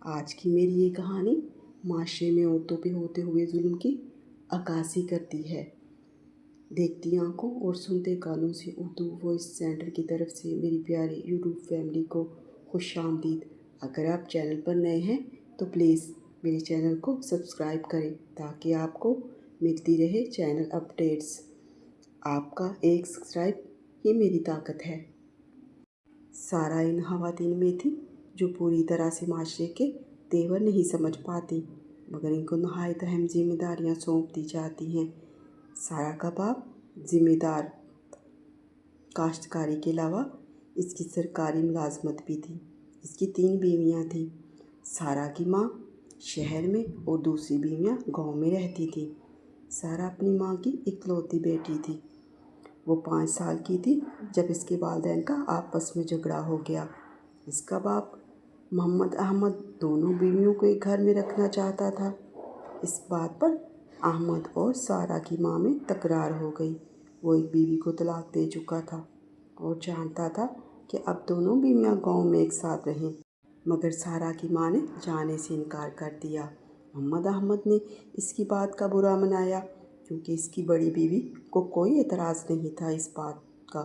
آج کی میری یہ کہانی معاشرے میں عورتوں پہ ہوتے ہوئے ظلم کی عکاسی کرتی ہے۔ دیکھتی آنکھوں اور سنتے کانوں سے اردو وائس سینٹر کی طرف سے میری پیاری یوٹیوب فیملی کو خوش آمدید۔ اگر آپ چینل پر نئے ہیں تو پلیز میرے چینل کو سبسکرائب کریں تاکہ آپ کو ملتی رہے چینل اپڈیٹس۔ آپ کا ایک سبسکرائب ہی میری طاقت ہے۔ سارا ان خواتین میں تھی جو پوری طرح سے معاشرے کے تیور نہیں سمجھ پاتی، مگر ان کو نہایت اہم ذمہ داریاں سونپ دی جاتی ہیں۔ سارا کا باپ ذمہ دار کاشتکاری کے علاوہ اس کی سرکاری ملازمت بھی تھی۔ اس کی 3 بیویاں تھیں۔ سارا کی ماں شہر میں اور دوسری بیویاں گاؤں میں رہتی تھیں۔ سارا اپنی ماں کی اکلوتی بیٹی تھی۔ وہ 5 سال کی تھی جب اس کے والدین کا آپس میں جھگڑا ہو گیا۔ اس کا باپ محمد احمد دونوں بیویوں کو ایک گھر میں رکھنا چاہتا تھا۔ اس بات پر احمد اور سارا کی ماں میں تکرار ہو گئی۔ وہ ایک بیوی کو طلاق دے چکا تھا اور چاہتا تھا کہ اب دونوں بیویاں گاؤں میں ایک ساتھ رہیں، مگر سارا کی ماں نے جانے سے انکار کر دیا۔ محمد احمد نے اس کی بات کا برا منایا کیونکہ اس کی بڑی بیوی کو کوئی اعتراض نہیں تھا اس بات کا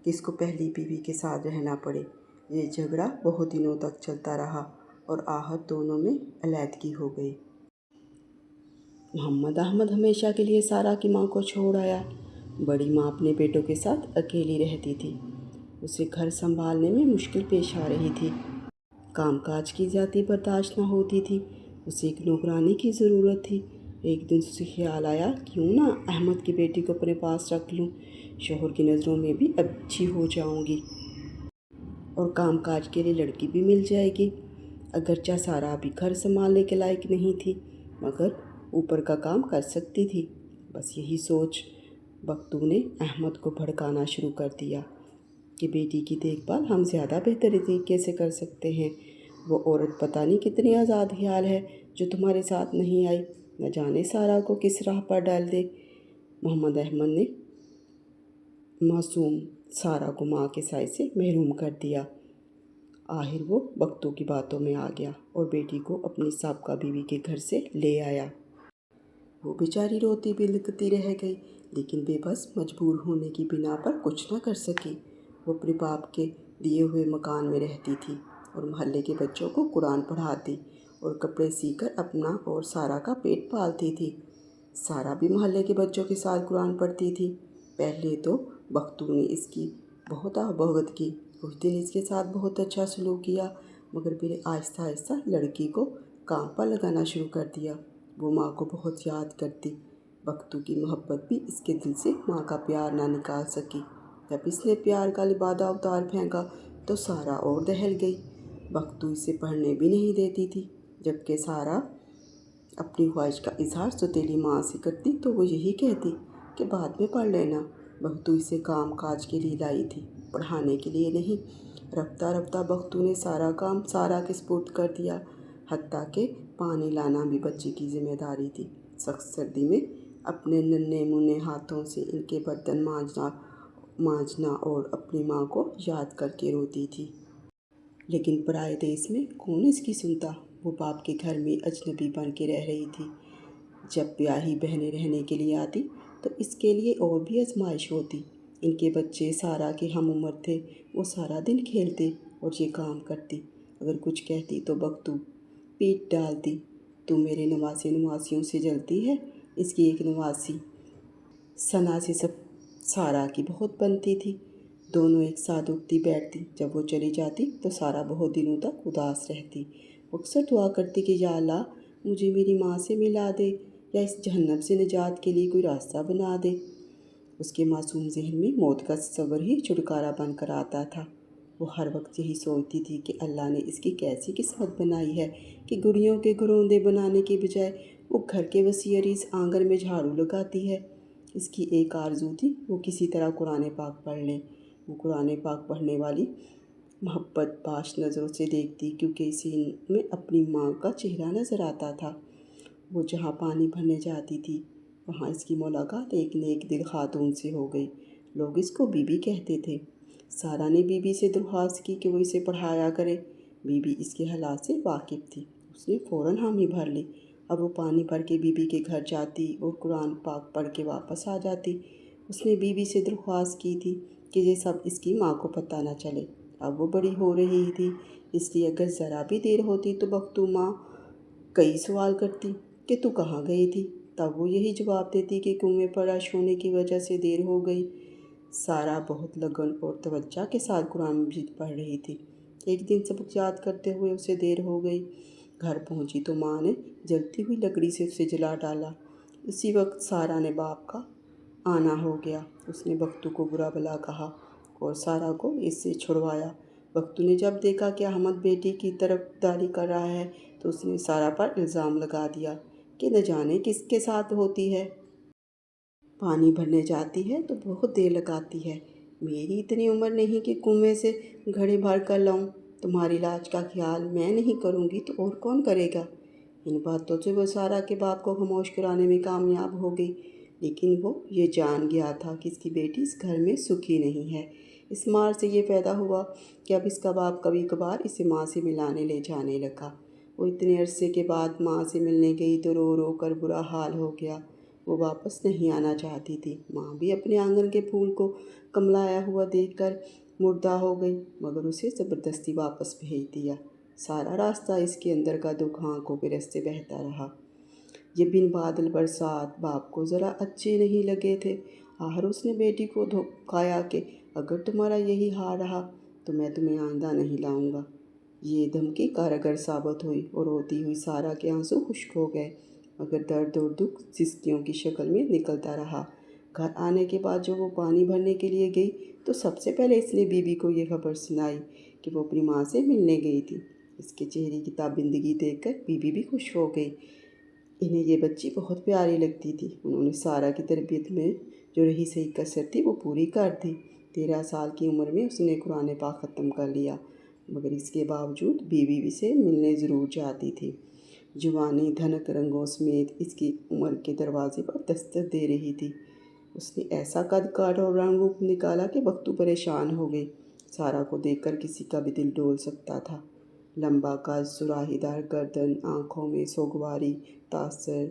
کہ اس کو پہلی بیوی کے ساتھ رہنا پڑے۔ یہ جھگڑا بہت دنوں تک چلتا رہا اور آخر دونوں میں علیحدگی ہو گئی۔ محمد احمد ہمیشہ کے لیے سارا کی ماں کو چھوڑ آیا۔ بڑی ماں اپنے بیٹوں کے ساتھ اکیلی رہتی تھی۔ اسے گھر سنبھالنے میں مشکل پیش آ رہی تھی۔ کام کاج کی زیادتی برداشت نہ ہوتی تھی۔ اسے ایک نوکرانی کی ضرورت تھی۔ ایک دن اسے خیال آیا کیوں نہ احمد کی بیٹی کو اپنے پاس رکھ لوں، شوہر کی نظروں میں بھی اچھی ہو جاؤں گی اور کام کاج کے لیے لڑکی بھی مل جائے گی۔ اگرچہ سارا ابھی گھر سنبھالنے کے لائق نہیں تھی، مگر اوپر کا کام کر سکتی تھی۔ بس یہی سوچ بختو نے احمد کو بھڑکانا شروع کر دیا کہ بیٹی کی دیکھ بھال ہم زیادہ بہتر طریقے سے کر سکتے ہیں۔ وہ عورت پتہ نہیں کتنی آزاد خیال ہے جو تمہارے ساتھ نہیں آئی، نہ جانے سارا کو کس راہ پر ڈال دے۔ محمد احمد نے معصوم سارا کو ماں کے سائے سے محروم کر دیا۔ آخر وہ بختو کی باتوں میں آ گیا اور بیٹی کو اپنی سابقہ بیوی کے گھر سے لے آیا۔ وہ بیچاری روتی بلکتی رہ گئی لیکن بے بس مجبور ہونے کی بنا پر کچھ نہ کر سکی۔ وہ اپنے باپ کے دیے ہوئے مکان میں رہتی تھی اور محلے کے بچوں کو قرآن پڑھاتی اور کپڑے سی کر اپنا اور سارا کا پیٹ پالتی تھی۔ سارا بھی محلے کے بچوں کے ساتھ قرآن پڑھتی تھی۔ پہلے تو بختو نے اس کی بہت بغض کی، کچھ دن اس کے ساتھ بہت اچھا سلوک کیا، مگر پھر آہستہ آہستہ لڑکی کو کام پر لگانا شروع کر دیا۔ وہ ماں کو بہت یاد کرتی۔ بختو کی محبت بھی اس کے دل سے ماں کا پیار نہ نکال سکی۔ جب اس نے پیار کا لبادہ اتار پھینکا تو سارا اور دہل گئی۔ بختو اسے پڑھنے بھی نہیں دیتی تھی، جبکہ سارا اپنی خواہش کا اظہار سوتیلی ماں سے کرتی تو وہ یہی کہتی کہ بعد میں پڑھ لینا۔ بختو اسے کام کاج کے لیے لائی تھی، پڑھانے کے لیے نہیں۔ رفتہ رفتہ بختو نے سارا کام سارا کے سپرد کر دیا، حتیٰ کہ پانی لانا بھی بچی کی ذمہ داری تھی۔ سخت سردی میں اپنے ننھے منھے ہاتھوں سے ان کے برتن مانجنا اور اپنی ماں کو یاد کر کے روتی تھی۔ لیکن پرائے دیس میں کون اس کی سنتا؟ وہ باپ کے گھر میں اجنبی بن کے رہ رہی تھی۔ جب بیاہی بہنیں رہنے کے لیے آتی تو اس کے لیے اور بھی آزمائش ہوتی۔ ان کے بچے سارا کے ہم عمر تھے۔ وہ سارا دن کھیلتے اور یہ کام کرتی۔ اگر کچھ کہتی تو بختو پیٹ ڈالتی۔ تو میرے نواسے نواسیوں سے جلتی ہے؟ اس کی ایک نواسی ثنا سے سارا کی بہت بنتی تھی۔ دونوں ایک ساتھ اٹھتی بیٹھتی۔ جب وہ چلی جاتی تو سارا بہت دنوں تک اداس رہتی۔ وہ اکثر دعا کرتی کہ یا اللہ مجھے میری ماں سے ملا دے یا اس جہنم سے نجات کے لیے کوئی راستہ بنا دے۔ اس کے معصوم ذہن میں موت کا تصور ہی چھٹکارا بن کر آتا تھا۔ وہ ہر وقت یہی سوچتی تھی کہ اللہ نے اس کی کیسی قسمت بنائی ہے کہ گڑیوں کے گھروندے بنانے کے بجائے وہ گھر کے وسیع عریض آنگن میں جھاڑو لگاتی ہے۔ اس کی ایک آرزو تھی وہ کسی طرح قرآن پاک پڑھ لے۔ وہ قرآن پاک پڑھنے والی محبت باش نظروں سے دیکھتی کیونکہ اسے ان میں اپنی ماں کا چہرہ نظر آتا تھا۔ وہ جہاں پانی بھرنے جاتی تھی وہاں اس کی ملاقات ایک نیک دل خاتون سے ہو گئی۔ لوگ اس کو بی بی کہتے تھے۔ سارا نے بی بی سے درخواست کی کہ وہ اسے پڑھایا کرے۔ بی بی اس کے حالات سے واقف تھی۔ اس نے فوراً حامی بھر لی۔ اب وہ پانی بھر کے بیوی کے گھر جاتی اور قرآن پاک پڑھ کے واپس آ جاتی۔ اس نے بیوی سے درخواست کی تھی کہ یہ سب اس کی ماں کو پتہ نہ چلے۔ اب وہ بڑی ہو رہی تھی، اس لیے اگر ذرا بھی دیر ہوتی تو بختو ماں کئی سوال کرتی کہ تو کہاں گئی تھی؟ تب وہ یہی جواب دیتی کہ کنویں پر رش ہونے کی وجہ سے دیر ہو گئی۔ سارا بہت لگن اور توجہ کے ساتھ قرآن مجید پڑھ رہی تھی۔ ایک دن سبق یاد کرتے ہوئے اسے دیر ہو گئی۔ گھر پہنچی تو ماں نے جلتی ہوئی لکڑی سے اسے جلا ڈالا۔ اسی وقت سارا نے باپ کا آنا ہو گیا۔ اس نے بختو کو برا بھلا کہا اور سارا کو اس سے چھڑوایا۔ بختو نے جب دیکھا کہ احمد بیٹی کی طرفداری کر رہا ہے تو اس نے سارا پر الزام لگا دیا کہ نہ جانے کس کے ساتھ ہوتی ہے۔ پانی بھرنے جاتی ہے تو بہت دیر لگاتی ہے۔ میری اتنی عمر نہیں کہ کنویں سے گھڑے بھر کر لاؤں۔ تمہاری لاج کا خیال میں نہیں کروں گی تو اور کون کرے گا؟ ان باتوں سے وہ سارا کے باپ کو خاموش کرانے میں کامیاب ہو گئی، لیکن وہ یہ جان گیا تھا کہ اس کی بیٹی اس گھر میں سکھی نہیں ہے۔ اس مار سے یہ پیدا ہوا کہ اب اس کا باپ کبھی کبھار اسے ماں سے ملانے لے جانے لگا۔ وہ اتنے عرصے کے بعد ماں سے ملنے گئی تو رو رو کر برا حال ہو گیا۔ وہ واپس نہیں آنا چاہتی تھی۔ ماں بھی اپنے آنگن کے پھول کو کملایا ہوا دیکھ کر مردہ ہو گئی، مگر اسے زبردستی واپس بھیج دیا۔ سارا راستہ اس کے اندر کا دکھ آنکھوں کے راستے بہتا رہا۔ یہ بن بادل برسات باپ کو ذرا اچھے نہیں لگے تھے۔ آخر اس نے بیٹی کو دھمکایا کہ اگر تمہارا یہی حال رہا تو میں تمہیں آئندہ نہیں لاؤں گا۔ یہ دھمکی کارگر ثابت ہوئی اور روتی ہوئی سارا کے آنسو خشک ہو گئے، مگر درد اور دکھ سسکیوں کی شکل میں نکلتا رہا۔ گھر آنے کے بعد جب وہ پانی بھرنے کے لیے گئی تو سب سے پہلے اس نے بیوی کو یہ خبر سنائی کہ وہ اپنی ماں سے ملنے گئی تھی۔ اس کے چہرے کی تابندگی دیکھ کر بیوی بھی خوش ہو گئی۔ انہیں یہ بچی بہت پیاری لگتی تھی۔ انہوں نے سارا کی تربیت میں جو رہی سہی کسر تھی وہ پوری کر دی۔ 13 سال کی عمر میں اس نے قرآن پاک ختم کر لیا، مگر اس کے باوجود بیوی سے ملنے ضرور جاتی تھی۔ جوانی دھنک رنگوں سمیت اس کی عمر کے دروازے پر دستک دے رہی تھی۔ اس نے ایسا قد کاٹ اور رنگ روپ نکالا کہ بختو پریشان ہو گئی۔ سارا کو دیکھ کر کسی کا بھی دل ڈول سکتا تھا۔ لمبا قد، سراہی دار گردن، آنکھوں میں سوگواری تاثر،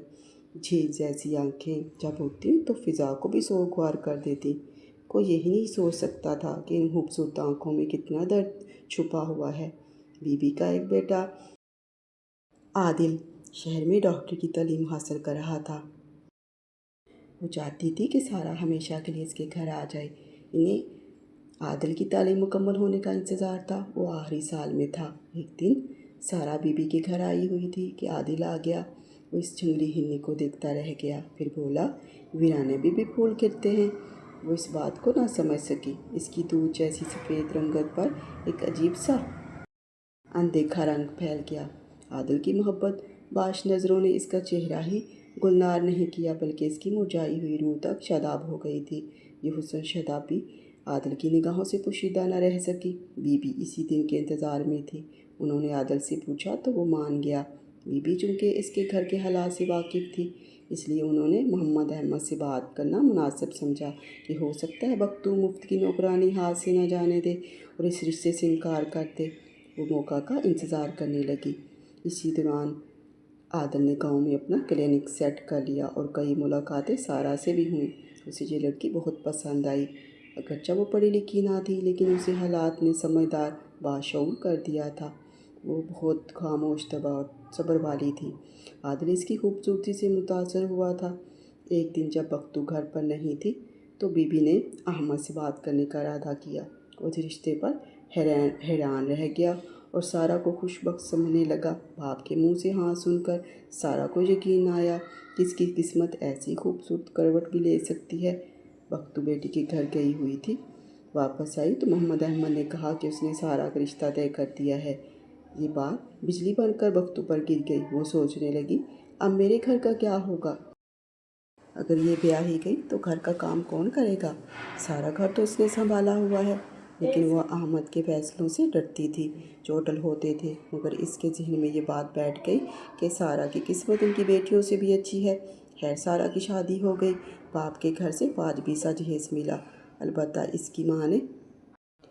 جھیل جیسی آنکھیں جب ہوتی تو فضا کو بھی سوگوار کر دیتی۔ کوئی یہی نہیں سوچ سکتا تھا کہ ان خوبصورت آنکھوں میں کتنا درد چھپا ہوا ہے۔ بیوی کا ایک بیٹا عادل شہر میں ڈاکٹر کی تعلیم حاصل کر رہا تھا۔ وہ چاہتی تھی کہ سارا ہمیشہ کے لیے اس کے گھر آ جائے۔ انہیں عادل کی تعلیم مکمل ہونے کا انتظار تھا۔ وہ آخری سال میں تھا۔ ایک دن سارا بیوی کے گھر آئی ہوئی تھی کہ عادل آ گیا۔ وہ اس جنگلی ہرنی کو دیکھتا رہ گیا، پھر بولا، ویرانے میں بھی پھول کھلتے ہیں۔ وہ اس بات کو نہ سمجھ سکی۔ اس کی دودھ جیسی سفید رنگت پر ایک عجیب سا اندیکھا رنگ پھیل گیا۔ عادل کی محبت باش نظروں نے اس کا چہرہ ہی گلنار نہیں کیا، بلکہ اس کی مرجھائی ہوئی روح تک شاداب ہو گئی تھی۔ یہ حسن شادابی عادل کی نگاہوں سے پوشیدہ نہ رہ سکی۔ بیوی اسی دن کے انتظار میں تھی۔ انہوں نے عادل سے پوچھا تو وہ مان گیا۔ بیوی چونکہ اس کے گھر کے حالات سے واقف تھی، اس لیے انہوں نے محمد احمد سے بات کرنا مناسب سمجھا کہ ہو سکتا ہے بختو مفت کی نوکرانی ہاتھ سے نہ جانے دے اور اس رشتے سے انکار کر دے۔ وہ موقع کا انتظار کرنے لگی۔ اسی دوران عادل نے گاؤں میں اپنا کلینک سیٹ کر لیا اور کئی ملاقاتیں سارا سے بھی ہوئیں۔ اسے یہ لڑکی بہت پسند آئی۔ اگرچہ وہ پڑھی لکھی نہ تھی، لیکن اسے حالات نے سمجھدار باشعور کر دیا تھا۔ وہ بہت خاموش طبع اور صبر والی تھی۔ عادل اس کی خوبصورتی سے متاثر ہوا تھا۔ ایک دن جب بختو گھر پر نہیں تھی تو بیوی نے احمد سے بات کرنے کا ارادہ کیا۔ وہ اس رشتے پر حیران رہ گیا اور سارا کو خوش بخت سمجھنے لگا۔ باپ کے منہ سے ہاں سن کر سارا کو یقین آیا کہ اس کی قسمت ایسی خوبصورت کروٹ بھی لے سکتی ہے۔ بختو بیٹی کے گھر گئی ہوئی تھی۔ واپس آئی تو محمد احمد نے کہا کہ اس نے سارا کا رشتہ طے کر دیا ہے۔ یہ بات بجلی بن کر بختو پر گر گئی۔ وہ سوچنے لگی، اب میرے گھر کا کیا ہوگا؟ اگر یہ بیاہ ہی گئی تو گھر کا کام کون کرے گا؟ سارا گھر تو اس نے سنبھالا ہوا ہے، لیکن وہ احمد کے فیصلوں سے ڈرتی تھی جو اٹل ہوتے تھے۔ مگر اس کے ذہن میں یہ بات بیٹھ گئی کہ سارا کی قسمت ان کی بیٹیوں سے بھی اچھی ہے۔ خیر سارا کی شادی ہو گئی۔ باپ کے گھر سے واجبی سا جہیز ملا۔ البتہ اس کی ماں نے